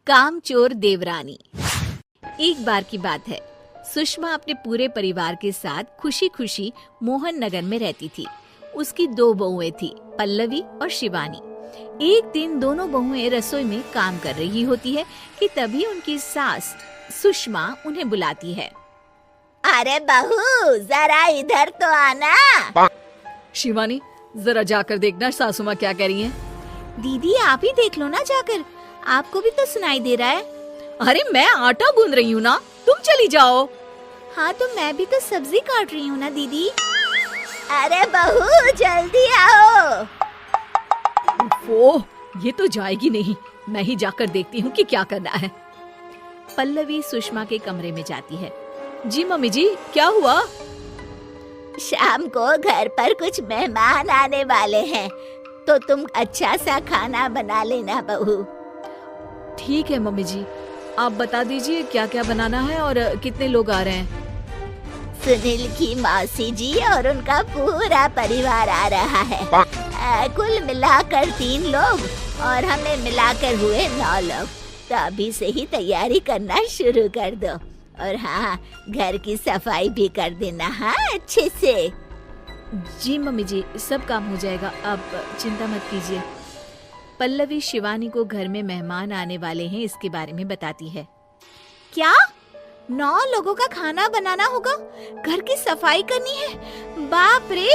कामचोर देवरानी। एक बार की बात है, सुषमा अपने पूरे परिवार के साथ खुशी खुशी मोहन नगर में रहती थी। उसकी 2 बहुएं थी, पल्लवी और शिवानी। एक दिन दोनों बहुएं रसोई में काम कर रही होती है कि तभी उनकी सास सुषमा उन्हें बुलाती है। अरे बहू, जरा इधर तो आना। शिवानी, जरा जाकर देखना सासू माँ क्या कह रही हैं। दीदी आप ही देख लो ना जाकर, आपको भी तो सुनाई दे रहा है। अरे मैं आटा गूंद रही हूँ ना, तुम चली जाओ। हाँ तो मैं भी तो सब्जी काट रही हूँ ना दीदी। अरे बहू जल्दी आओ। ओह, ये तो जाएगी नहीं, मैं ही जाकर देखती हूँ कि क्या करना है। पल्लवी सुषमा के कमरे में जाती है। जी मम्मी जी, क्या हुआ? शाम को घर पर कुछ मेहमान आने वाले हैं, तो तुम अच्छा सा खाना बना लेना बहू। ठीक है मम्मी जी, आप बता दीजिए क्या क्या बनाना है और कितने लोग आ रहे हैं। सुनील की मौसी जी और उनका पूरा परिवार आ रहा है। कुल मिलाकर 3 लोग और हमें मिलाकर हुए 9 लोग। तो अभी से ही तैयारी करना शुरू कर दो। और हाँ, घर की सफाई भी कर देना, हाँ अच्छे से। जी मम्मी जी, सब काम हो जाएगा, आप चिंता मत कीजिए। पल्लवी शिवानी को घर में मेहमान आने वाले हैं इसके बारे में बताती है। क्या 9 लोगों का खाना बनाना होगा, घर की सफाई करनी है? बाप रे,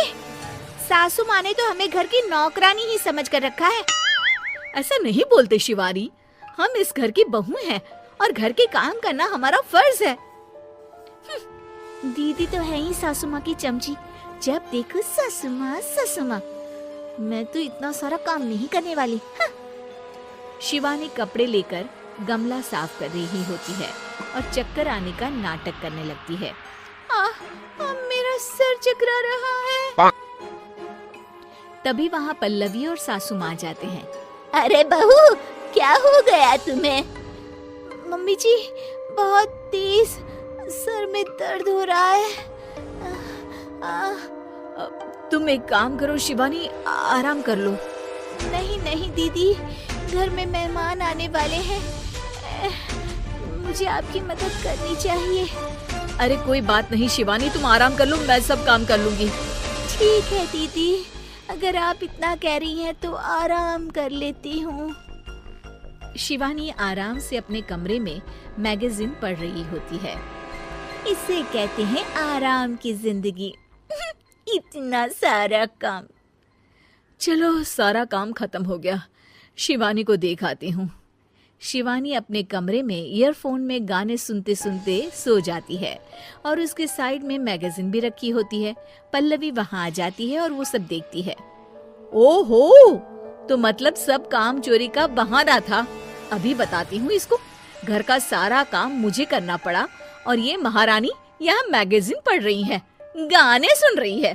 सासू माँ ने तो हमें घर की नौकरानी ही समझ कर रखा है। ऐसा नहीं बोलते शिवानी, हम इस घर की बहू हैं और घर के काम करना हमारा फर्ज है। दीदी तो है ही सासू माँ की चमची, जब देखो सासू माँ सासू माँ। मैं तो इतना सारा काम नहीं करने वाली। शिवानी कपड़े लेकर गमला साफ कर रही होती है और चक्कर आने का नाटक करने लगती है। मेरा सर चकरा रहा है। तभी वहाँ पल्लवी और सासू माँ जाते हैं। अरे बहू, क्या हो गया तुम्हें? मम्मी जी, बहुत तेज सर में दर्द हो रहा है। तुम एक काम करो शिवानी, आराम कर लो। नहीं नहीं दीदी, घर में मेहमान आने वाले हैं, मुझे आपकी मदद करनी चाहिए। अरे कोई बात नहीं शिवानी, तुम आराम कर लो, मैं सब काम कर लूंगी। ठीक है दीदी, अगर आप इतना कह रही हैं तो आराम कर लेती हूँ। शिवानी आराम से अपने कमरे में मैगजीन पढ़ रही होती है। इसे कहते हैं आराम की जिंदगी। इतना सारा काम। चलो, सारा काम खत्म हो गया, शिवानी को देख आती हूँ। शिवानी अपने कमरे में ईयरफोन में गाने सुनते सुनते सो जाती है और उसके साइड में मैगजीन भी रखी होती है। पल्लवी वहाँ आ जाती है और वो सब देखती है। ओहो, तो मतलब सब काम चोरी का बहाना था। अभी बताती हूँ इसको। घर का सारा काम मुझे करना पड़ा और ये महारानी यहाँ मैगजीन पढ़ रही है, गाने सुन रही है।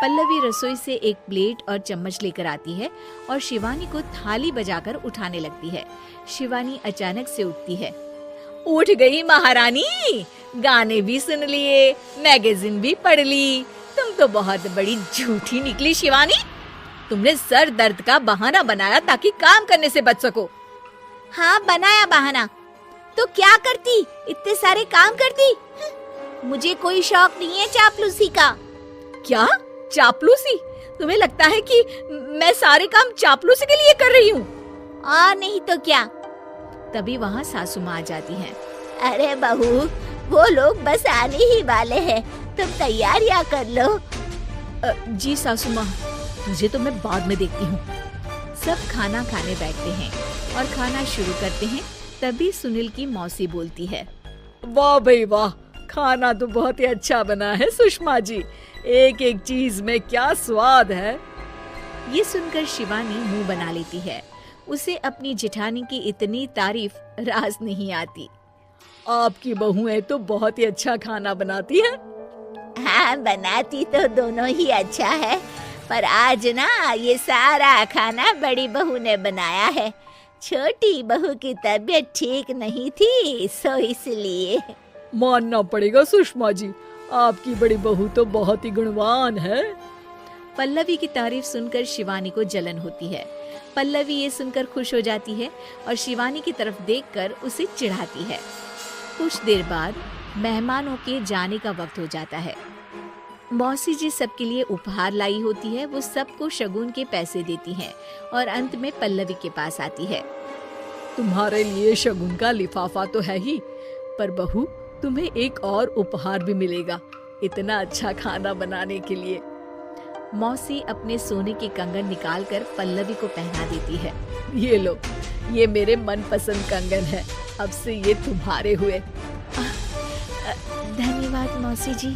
पल्लवी रसोई से एक प्लेट और चम्मच लेकर आती है और शिवानी को थाली बजाकर उठाने लगती है। शिवानी अचानक से उठती है। उठ गई महारानी, गाने भी सुन लिए, मैगजीन भी पढ़ ली। तुम तो बहुत बड़ी झूठी निकली शिवानी। तुमने सर दर्द का बहाना बनाया ताकि काम करने से बच सको। हाँ, बनाया बहाना, तो क्या करती, इतने सारे काम करती। मुझे कोई शौक नहीं है चापलूसी का। क्या चापलूसी? तुम्हें लगता है कि मैं सारे काम चापलूसी के लिए कर रही हूँ? नहीं तो क्या। तभी वहाँ सासू माँ आ जाती हैं। अरे बहू, वो लोग बस आने ही वाले हैं, तुम तैयारियां कर लो। जी सासू माँ, मुझे तो मैं बाद में देखती हूँ। सब खाना खाने बैठते हैं और खाना शुरू करते हैं। तभी सुनील की मौसी बोलती है। वाह भाई वाह, खाना तो बहुत ही अच्छा बना है सुषमा जी, एक एक चीज में क्या स्वाद है। ये सुनकर शिवानी मुंह बना लेती है। उसे अपनी जेठानी की इतनी तारीफ रास नहीं आती। आपकी बहुएं तो बहुत ही अच्छा खाना बनाती है। हाँ, बनाती तो दोनों ही अच्छा है, पर आज ना ये सारा खाना बड़ी बहू ने बनाया है। छोटी बहू की तबीयत ठीक नहीं थी, सो इसलिए। मानना पड़ेगा सुषमा जी, आपकी बड़ी बहू तो बहुत ही गुणवान है। पल्लवी की तारीफ सुनकर शिवानी को जलन होती है। पल्लवी ये सुनकर खुश हो जाती है और शिवानी की तरफ देखकर उसे चिढ़ाती है। कुछ देर बाद मेहमानों के जाने का वक्त हो जाता है। मौसी जी सबके लिए उपहार लाई होती है। वो सबको शगुन के पैसे देती हैं और अंत में पल्लवी के पास आती है। तुम्हारे लिए शगुन का लिफाफा तो है ही, पर बहू तुम्हें एक और उपहार भी मिलेगा इतना अच्छा खाना बनाने के लिए। मौसी अपने सोने के कंगन निकालकर पल्लवी को पहना देती है। ये लो, ये मेरे मनपसंद कंगन है, अब से ये तुम्हारे हुए। धन्यवाद मौसी जी।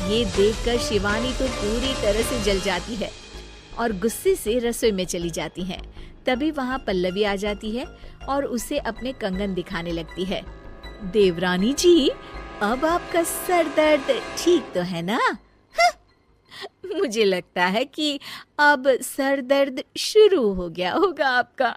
ये देखकर शिवानी तो पूरी तरह से जल जाती है और गुस्से से रसोई में चली जाती है। तभी वहाँ पल्लवी आ जाती है और उसे अपने कंगन दिखाने लगती है। देवरानी जी, अब आपका सर दर्द ठीक तो है ना? मुझे लगता है कि अब सर दर्द शुरू हो गया होगा आपका।